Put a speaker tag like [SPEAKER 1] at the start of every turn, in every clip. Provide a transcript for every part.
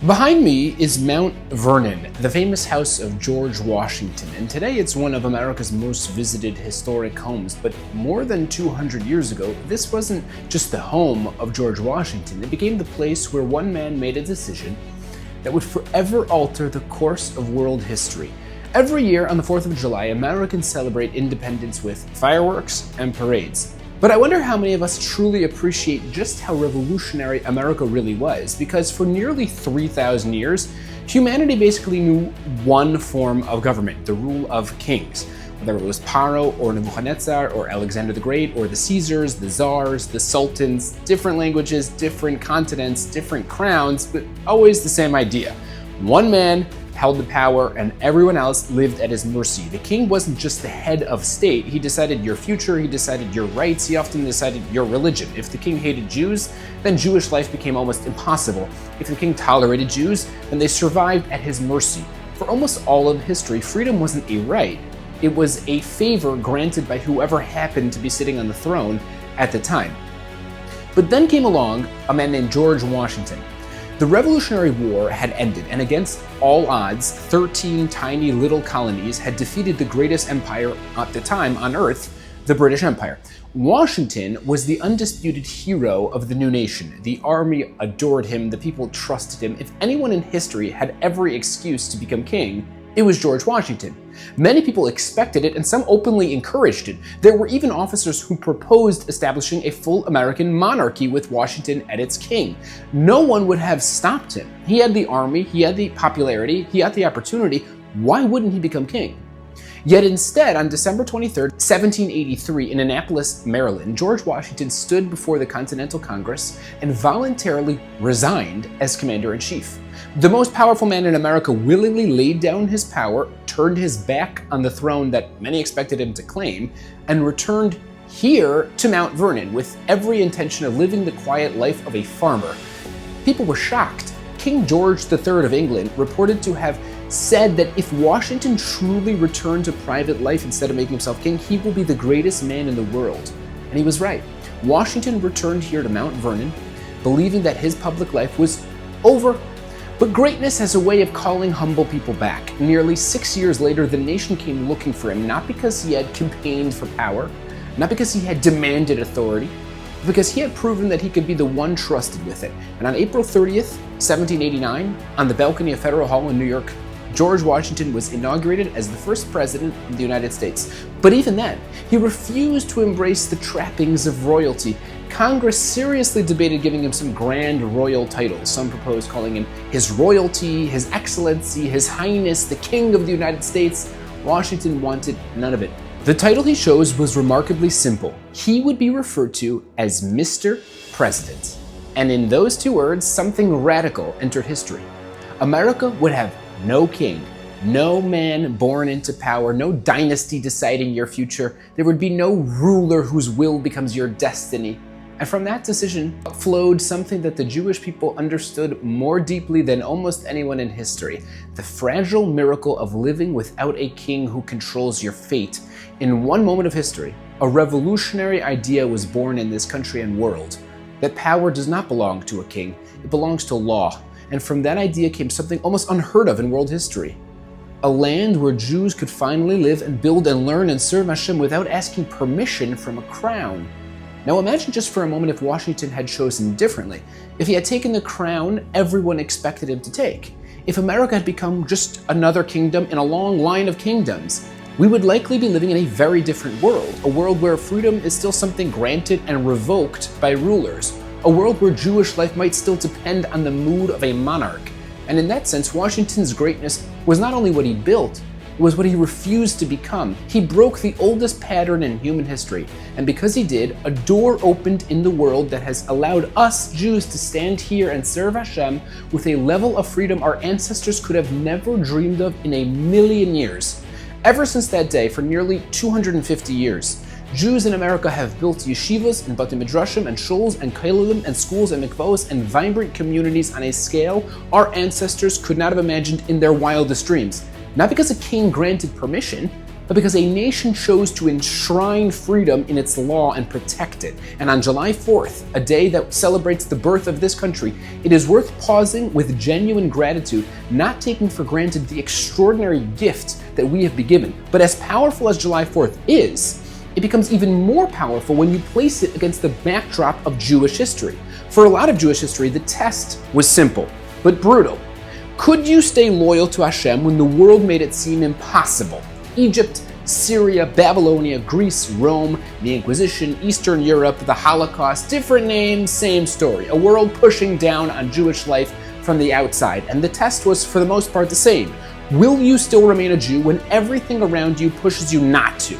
[SPEAKER 1] Behind me is Mount Vernon, the famous house of George Washington, and today it's one of America's most visited historic homes. But more than 200 years ago, this wasn't just the home of George Washington. It became the place where one man made a decision that would forever alter the course of world history. Every year on the 4th of July, Americans celebrate independence with fireworks and parades. But I wonder how many of us truly appreciate just how revolutionary America really was, because for nearly 3,000 years, humanity basically knew one form of government, the rule of kings. Whether it was Paro or Nebuchadnezzar or Alexander the Great or the Caesars, the Tsars, the Sultans, different languages, different continents, different crowns, but always the same idea. One man held the power and everyone else lived at his mercy. The king wasn't just the head of state. He decided your future, he decided your rights, he often decided your religion. If the king hated Jews, then Jewish life became almost impossible. If the king tolerated Jews, then they survived at his mercy. For almost all of history, freedom wasn't a right. It was a favor granted by whoever happened to be sitting on the throne at the time. But then came along a man named George Washington. The Revolutionary War had ended, and against all odds, 13 tiny little colonies had defeated the greatest empire at the time on Earth, the British Empire. Washington was the undisputed hero of the new nation. The army adored him, the people trusted him. If anyone in history had every excuse to become king, it was George Washington. Many people expected it, and some openly encouraged it. There were even officers who proposed establishing a full American monarchy with Washington as its king. No one would have stopped him. He had the army, he had the popularity, he had the opportunity. Why wouldn't he become king? Yet instead, on December 23rd, 1783, in Annapolis, Maryland, George Washington stood before the Continental Congress and voluntarily resigned as commander-in-chief. The most powerful man in America willingly laid down his power, turned his back on the throne that many expected him to claim, and returned here to Mount Vernon with every intention of living the quiet life of a farmer. People were shocked. King George III of England reported to have said that if Washington truly returned to private life instead of making himself king, he will be the greatest man in the world. And he was right. Washington returned here to Mount Vernon, believing that his public life was over. But greatness has a way of calling humble people back. Nearly 6 years later, the nation came looking for him, not because he had campaigned for power, not because he had demanded authority, but because he had proven that he could be the one trusted with it. And on April 30th, 1789, on the balcony of Federal Hall in New York, George Washington was inaugurated as the first president of the United States. But even then, he refused to embrace the trappings of royalty. Congress seriously debated giving him some grand royal titles. Some proposed calling him His Royalty, His Excellency, His Highness, the King of the United States. Washington wanted none of it. The title he chose was remarkably simple. He would be referred to as Mr. President. And in those two words, something radical entered history. America would have no king, no man born into power, no dynasty deciding your future. There would be no ruler whose will becomes your destiny. And from that decision flowed something that the Jewish people understood more deeply than almost anyone in history: the fragile miracle of living without a king who controls your fate. In one moment of history, a revolutionary idea was born in this country and world, that power does not belong to a king, it belongs to law. And from that idea came something almost unheard of in world history: a land where Jews could finally live and build and learn and serve Hashem without asking permission from a crown. Now imagine just for a moment if Washington had chosen differently, if he had taken the crown everyone expected him to take, if America had become just another kingdom in a long line of kingdoms. We would likely be living in a very different world, a world where freedom is still something granted and revoked by rulers, a world where Jewish life might still depend on the mood of a monarch. And in that sense, Washington's greatness was not only what he built, it was what he refused to become. He broke the oldest pattern in human history, and because he did, a door opened in the world that has allowed us Jews to stand here and serve Hashem with a level of freedom our ancestors could have never dreamed of in a million years. Ever since that day, for nearly 250 years, Jews in America have built yeshivas and batei midrashim and shuls and kollelem and schools and mikvahos and vibrant communities on a scale our ancestors could not have imagined in their wildest dreams. Not because a king granted permission, but because a nation chose to enshrine freedom in its law and protect it. And on July 4th, a day that celebrates the birth of this country, it is worth pausing with genuine gratitude, not taking for granted the extraordinary gift that we have been given. But as powerful as July 4th is, it becomes even more powerful when you place it against the backdrop of Jewish history. For a lot of Jewish history, the test was simple, but brutal. Could you stay loyal to Hashem when the world made it seem impossible? Egypt, Syria, Babylonia, Greece, Rome, the Inquisition, Eastern Europe, the Holocaust, different names, same story. A world pushing down on Jewish life from the outside. And the test was, for the most part, the same. Will you still remain a Jew when everything around you pushes you not to?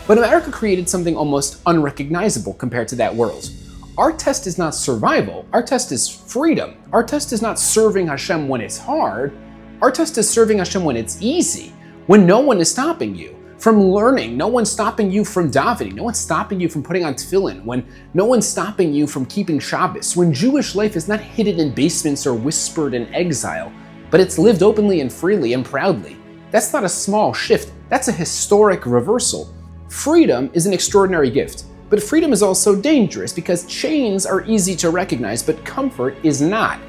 [SPEAKER 1] But America created something almost unrecognizable compared to that world. Our test is not survival, our test is freedom. Our test is not serving Hashem when it's hard. Our test is serving Hashem when it's easy, when no one is stopping you from learning, no one's stopping you from davening, no one's stopping you from putting on tefillin, when no one's stopping you from keeping Shabbos, when Jewish life is not hidden in basements or whispered in exile, but it's lived openly and freely and proudly. That's not a small shift, that's a historic reversal. Freedom is an extraordinary gift. But freedom is also dangerous because chains are easy to recognize, but comfort is not.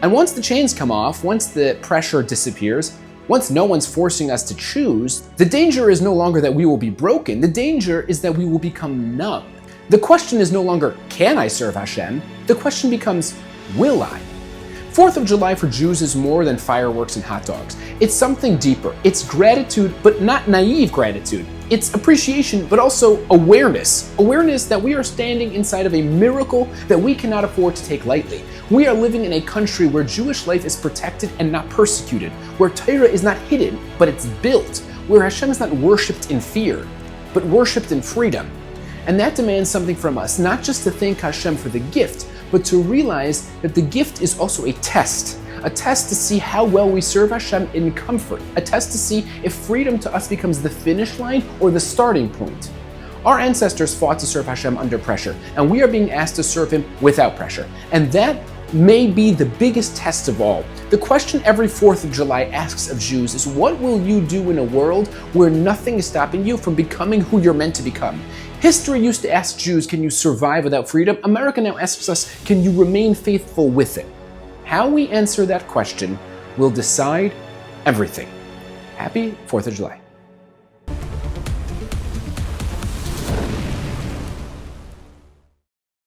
[SPEAKER 1] And once the chains come off, once the pressure disappears, once no one's forcing us to choose, the danger is no longer that we will be broken. The danger is that we will become numb. The question is no longer, can I serve Hashem? The question becomes, will I? 4th of July for Jews is more than fireworks and hot dogs. It's something deeper. It's gratitude, but not naive gratitude. It's appreciation, but also awareness. Awareness that we are standing inside of a miracle that we cannot afford to take lightly. We are living in a country where Jewish life is protected and not persecuted, where Torah is not hidden, but it's built, where Hashem is not worshipped in fear, but worshipped in freedom. And that demands something from us, not just to thank Hashem for the gift, but to realize that the gift is also a test to see how well we serve Hashem in comfort, a test to see if freedom to us becomes the finish line or the starting point. Our ancestors fought to serve Hashem under pressure, and we are being asked to serve Him without pressure. And that may be the biggest test of all. The question every 4th of July asks of Jews is, what will you do in a world where nothing is stopping you from becoming who you're meant to become? History used to ask Jews, can you survive without freedom? America now asks us, can you remain faithful with it? How we answer that question will decide everything. Happy 4th of July.